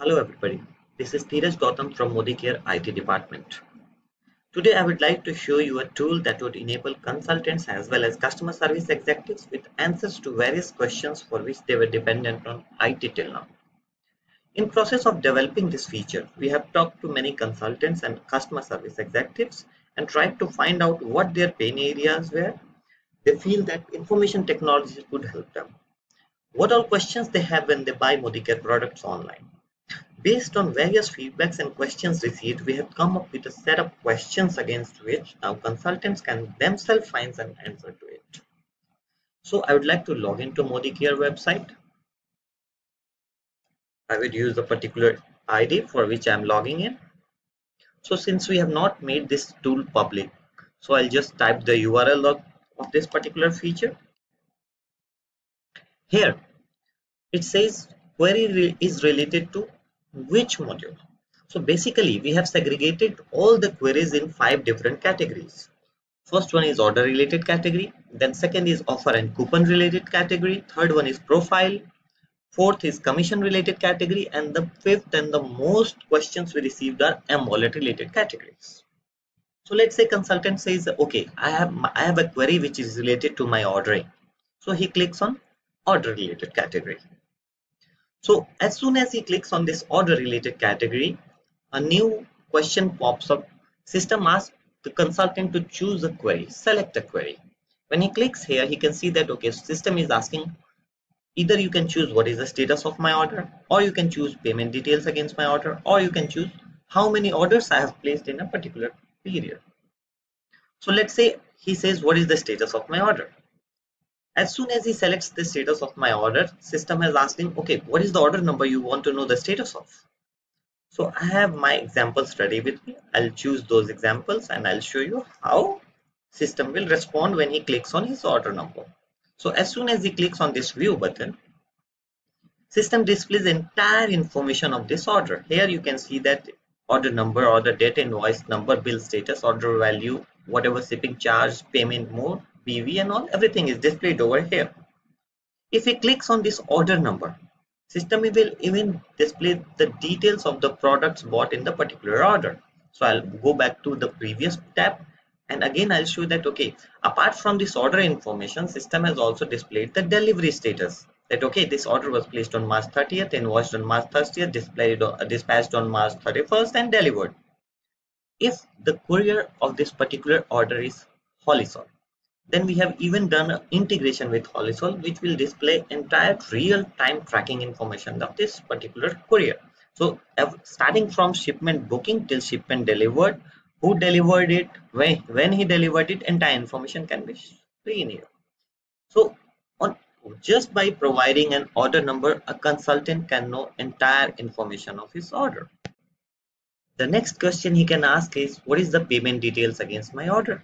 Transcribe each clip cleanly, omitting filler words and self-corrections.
Hello everybody, this is Dheeraj Gautam from Modicare IT department. Today I would like to show you a tool that would enable consultants as well as customer service executives with answers to various questions for which they were dependent on IT till now. In process of developing this feature, we have talked to many consultants and customer service executives and tried to find out what their pain areas were. They feel that information technology could help them. What all questions they have when they buy Modicare products online. Based on various feedbacks and questions received, we have come up with a set of questions against which now consultants can themselves find an answer to it. So I would like to log into Modicare website. I would use a particular ID for which I am logging in. So since we have not made this tool public, so I'll just type the URL of this particular feature. Here it says query is related to which module. So basically we have segregated all the queries in 5 different categories. First one is order related category, then second is offer and coupon related category, third one is profile, fourth is commission related category, and the fifth and the most questions we received are M-wallet related categories. So let's say consultant says, okay, I have a query which is related to my ordering. So he clicks on order related category. So as soon as he clicks on this order related category, a new question pops up. System asks the consultant to choose a query, select a query. When he clicks here, he can see that okay, system is asking either you can choose what is the status of my order, or you can choose payment details against my order, or you can choose how many orders I have placed in a particular period. So let's say he says what is the status of my order. As soon as he selects the status of my order, system has asked him, okay, what is the order number you want to know the status of? So I have my examples ready with me. I'll choose those examples and I'll show you how system will respond when he clicks on his order number. So as soon as he clicks on this view button, system displays entire information of this order. Here you can see that order number, order date, invoice number, bill status, order value, whatever shipping charge, payment mode, PV and all, everything is displayed over here. If he clicks on this order number, system will even display the details of the products bought in the particular order. So I'll go back to the previous tab and again I'll show that okay, apart from this order information, system has also displayed the delivery status. That okay, this order was placed on March 30th, invoiced on March 30th, dispatched on March 31st and delivered. If the courier of this particular order is Holisol, then we have even done an integration with Holisol, which will display entire real-time tracking information of this particular courier. So starting from shipment booking till shipment delivered, who delivered it, when he delivered it, entire information can be seen here. So on just by providing an order number, a consultant can know entire information of his order. The next question he can ask is, what is the payment details against my order?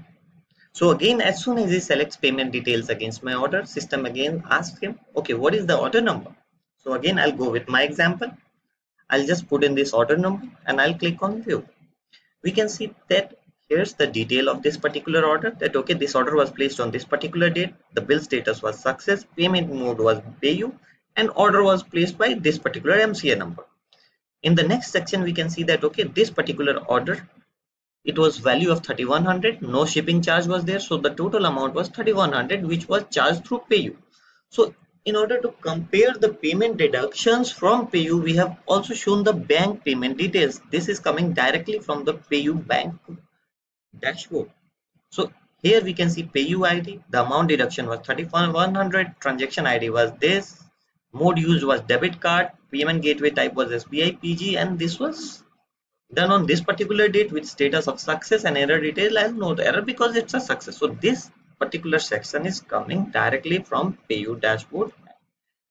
So again, as soon as he selects payment details against my order, system again asks him, okay, what is the order number? So again, I'll go with my example. I'll just put in this order number and I'll click on view. We can see that here's the detail of this particular order, that okay, this order was placed on this particular date, the bill status was success, payment mode was payu, and order was placed by this particular MCA number. In the next section, we can see that okay, this particular order, it was value of 3100, no shipping charge was there, so the total amount was 3100, which was charged through payu. So in order to compare the payment deductions from payu, we have also shown the bank payment details. This is coming directly from the payu bank dashboard. So here we can see payu ID, the amount deduction was 3100, transaction ID was this, mode used was debit card, payment gateway type was SBI PG, and this was done on this particular date with status of success, and error detail as no error because it's a success. So this particular section is coming directly from payu dashboard,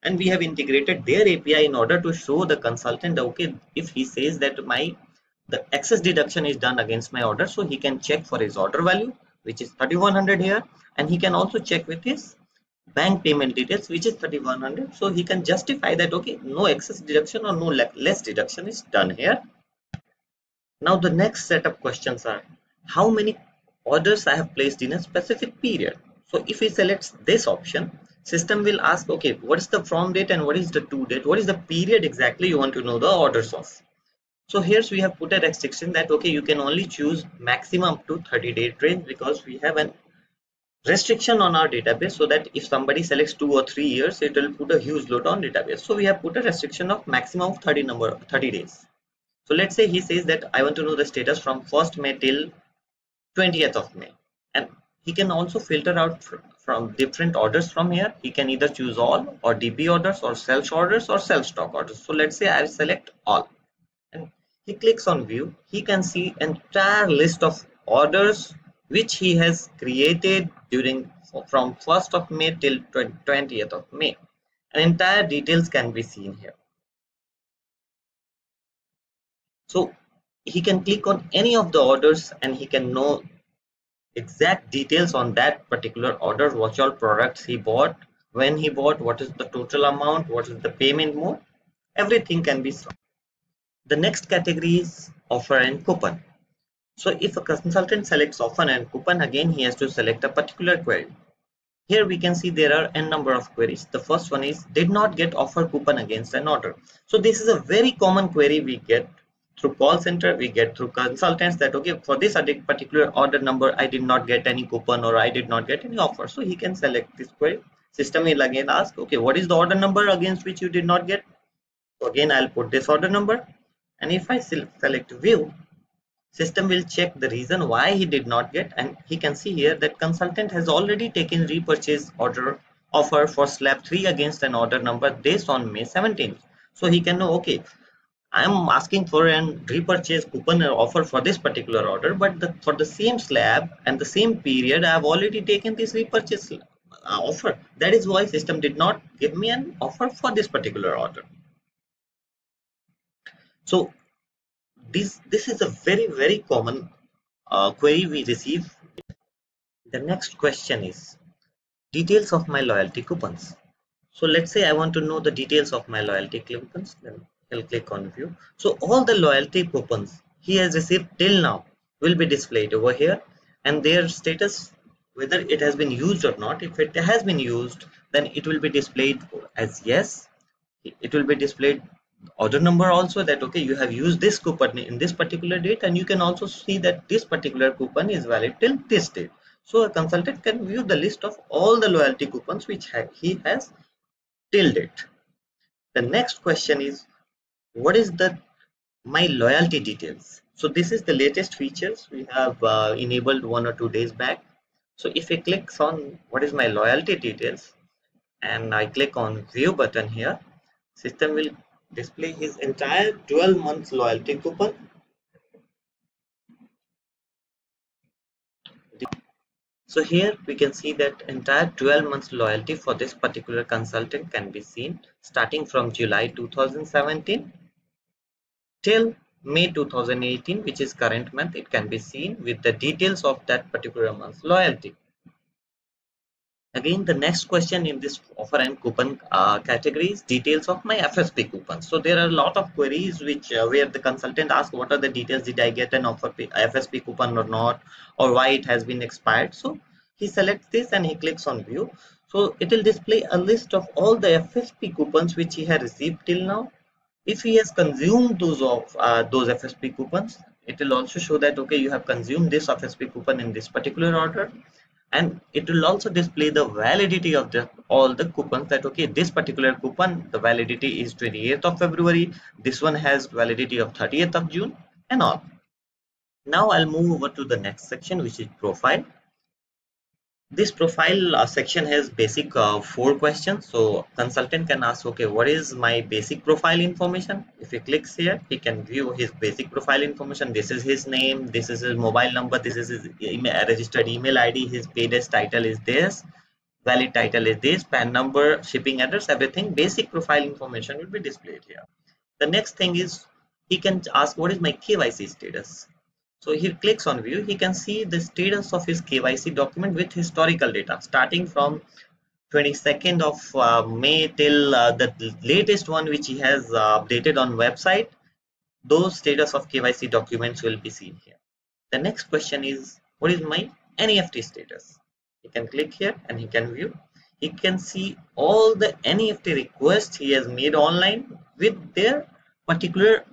and we have integrated their API in order to show the consultant okay, if he says that the excess deduction is done against my order, so he can check for his order value, which is 3100 here, and he can also check with his bank payment details, which is 3100, so he can justify that okay, no excess deduction or no less deduction is done here. Now the next set of questions are, how many orders I have placed in a specific period. So if he selects this option, System will ask, okay, what is the from date and what is the to date, what is the period exactly you want to know the orders of. So here we have put a restriction that okay, you can only choose maximum up to 30-day range, because we have an restriction on our database, so that if somebody selects 2 or 3 years, it will put a huge load on database. So we have put a restriction of maximum of 30 days. So let's say he says that I want to know the status from 1st May till 20th of May, and he can also filter out from different orders from here. He can either choose all or DP orders or self stock orders. So let's say I select all, and he clicks on view. He can see entire list of orders which he has created during from 1st of May till 20th of May, and entire details can be seen here. So he can click on any of the orders and he can know exact details on that particular order, what all products he bought, when he bought, what is the total amount, what is the payment mode, everything can be seen. The next category is offer and coupon. So if a consultant selects offer and coupon, again he has to select a particular query. Here we can see there are n number of queries. The first one is did not get offer coupon against an order. So this is a very common query we get through call center, we get through consultants, that okay, for this particular order number I did not get any coupon or I did not get any offer. So he can select this query. System will again ask, okay, what is the order number against which you did not get? So again I'll put this order number, and if I select view, system will check the reason why he did not get, and he can see here that consultant has already taken repurchase order offer for slab 3 against an order number based on May 17th. So he can know, okay, I am asking for an repurchase coupon or offer for this particular order, but for the same slab and the same period I have already taken this repurchase offer. That is why system did not give me an offer for this particular order. So this is a very common query we receive. The next question is details of my loyalty coupons. So let's say I want to know the details of my loyalty coupons. Then I'll click on view. So all the loyalty coupons he has received till now will be displayed over here, and their status, whether it has been used or not. If it has been used, then it will be displayed as yes. It will be displayed order number also, that okay, you have used this coupon in this particular date, and you can also see that this particular coupon is valid till this date. So a consultant can view the list of all the loyalty coupons which he has till date. The next question is what is the my loyalty details. So this is the latest features we have enabled 1 or 2 days back. So if I click on what is my loyalty details and I click on view button here, system will display his entire 12 months loyalty coupon. So here we can see that entire 12 months loyalty for this particular consultant can be seen starting from July 2017 till May 2018, which is current month. It can be seen with the details of that particular month's loyalty. Again, the next question in this offer and coupon category is details of my FSP coupons. So there are a lot of queries which where the consultant asks what are the details, did I get an offer FSP coupon or not, or why it has been expired. So he selects this and he clicks on view. So it will display a list of all the FSP coupons which he has received till now. If he has consumed those FSP coupons, it will also show that okay, you have consumed this FSP coupon in this particular order, and it will also display the validity of all the coupons, that okay, this particular coupon, the validity is 28th of February, this one has validity of 30th of June, and all. Now I'll move over to the next section, which is profile. This profile section has basic 4 questions. So consultant can ask, okay, what is my basic profile information? If he clicks here, he can view his basic profile information. This is his name, this is his mobile number, this is his registered email ID, his paid as title is this, valid title is this, PAN number, shipping address, everything. Basic profile information will be displayed here. The next thing is he can ask what is my KYC status. So he clicks on view, he can see the status of his KYC document with historical data starting from 22nd of May till the latest one which he has updated on website. Those status of KYC documents will be seen here. The next question is what is my NEFT status. He can click here and he can view. he can see all the NEFT requests he has made online with their particular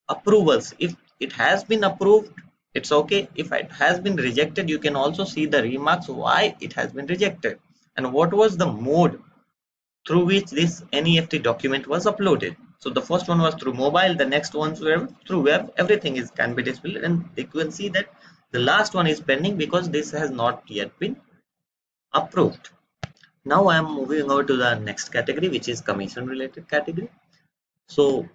approvals. If it has been approved, it's okay. If it has been rejected, you can also see the remarks why it has been rejected and what was the mode through which this NEFT document was uploaded. So the first one was through mobile, the next ones were through web. Everything is can be displayed, and you can see that the last one is pending because this has not yet been approved. Now I am moving over to the next category, which is commission related category. So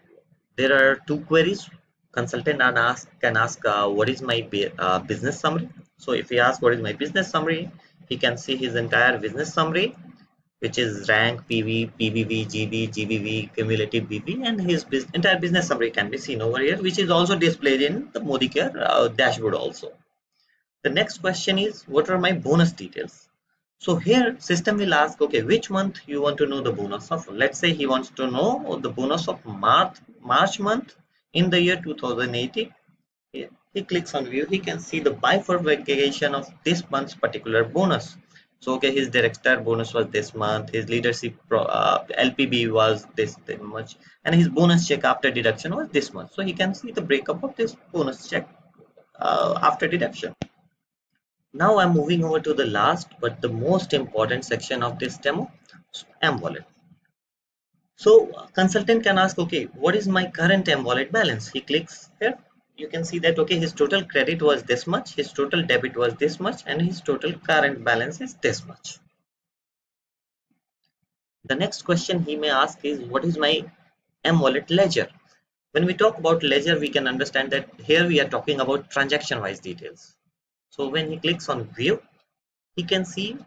there are two queries. Consultant can ask what is my business summary. So if he asks what is my business summary, he can see his entire business summary, which is rank, PV, PVV, GB, GBV, cumulative BV, and his entire business summary can be seen over here, which is also displayed in the Modicare dashboard also. The next question is, what are my bonus details? So here system will ask, okay, which month you want to know the bonus of? Let's say he wants to know the bonus of March month in the year 2018. He clicks on view, he can see the bifurcation of this month's particular bonus. So okay, his director bonus was this month, his leadership LPB was this much, and his bonus check after deduction was this much. So he can see the breakup of this bonus check after deduction. Now I'm moving over to the last but the most important section of this demo, M-Wallet. So consultant can ask, okay, what is my current M-Wallet balance? He clicks here. You can see that, okay, his total credit was this much, his total debit was this much, and his total current balance is this much. The next question he may ask is, what is my M-Wallet ledger? When we talk about ledger, we can understand that here we are talking about transaction-wise details. So when he clicks on view, he can see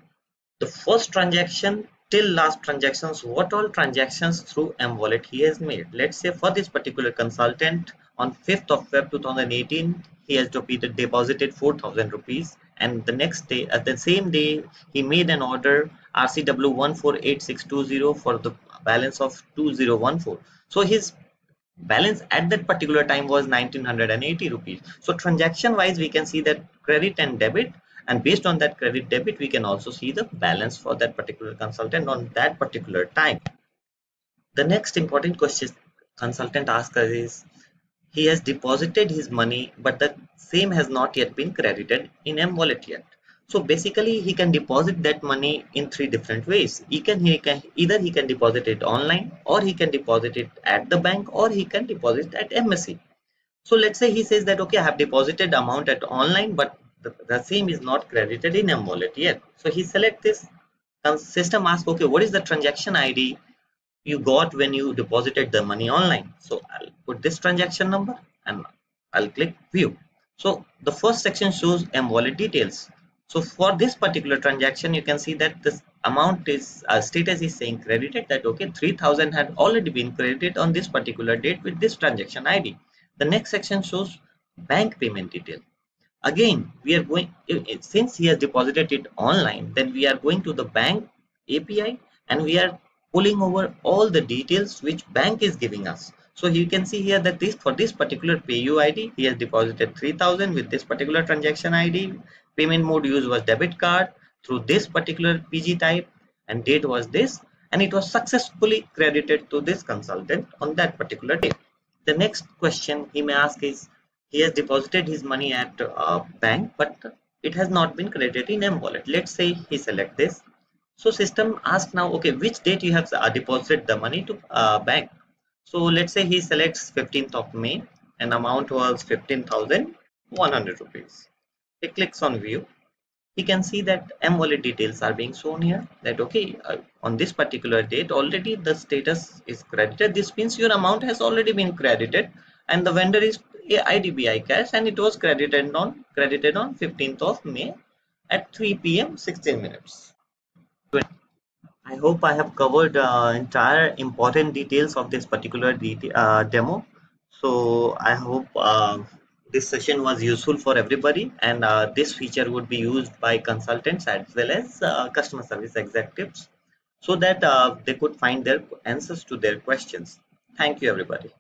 the first transaction till last transactions, what all transactions through M-Wallet he has made. Let's say for this particular consultant on 5th of Feb 2018, he has deposited 4,000 rupees, and the next day, at the same day, he made an order RCW 148620 for the balance of 2014. So his balance at that particular time was 1980 rupees. So transaction wise we can see that credit and debit, and based on that credit debit we can also see the balance for that particular consultant on that particular time. The next important question consultant asks us is, he has deposited his money but the same has not yet been credited in M-Wallet yet. So basically he can deposit that money in three different ways. He can either he can deposit it online, or he can deposit it at the bank, or he can deposit at MSC. So let's say he says that, okay, I have deposited amount at online, but the same is not credited in M-Wallet yet. So he select this. System asks, okay, what is the transaction ID you got when you deposited the money online? So I'll put this transaction number and I'll click view. So the first section shows M-Wallet details. So for this particular transaction, you can see that this amount is status is saying credited, that okay, 3,000 had already been credited on this particular date with this transaction ID. The next section shows bank payment detail. Again, we are going, since he has deposited it online, then we are going to the bank API and we are pulling over all the details which bank is giving us. So you can see here that this, for this particular payu ID, he has deposited 3,000 with this particular transaction ID. Payment mode used was debit card through this particular PG type, and date was this, and it was successfully credited to this consultant on that particular day. The next question he may ask is, he has deposited his money at bank, but it has not been credited in M-Wallet. Let's say he select this. So system asks now, okay, which date you have deposited the money to bank. So let's say he selects 15th of May and amount was 15,100 rupees. He clicks on view. He can see that M-Wallet details are being shown here, that okay, on this particular date already the status is credited. This means your amount has already been credited and the vendor is IDBI cash, and it was credited on 15th of May at 3 p.m. 16 minutes. I hope I have covered entire important details of this particular demo. So I hope this session was useful for everybody, and this feature would be used by consultants as well as customer service executives, so that they could find their answers to their questions. Thank you, everybody.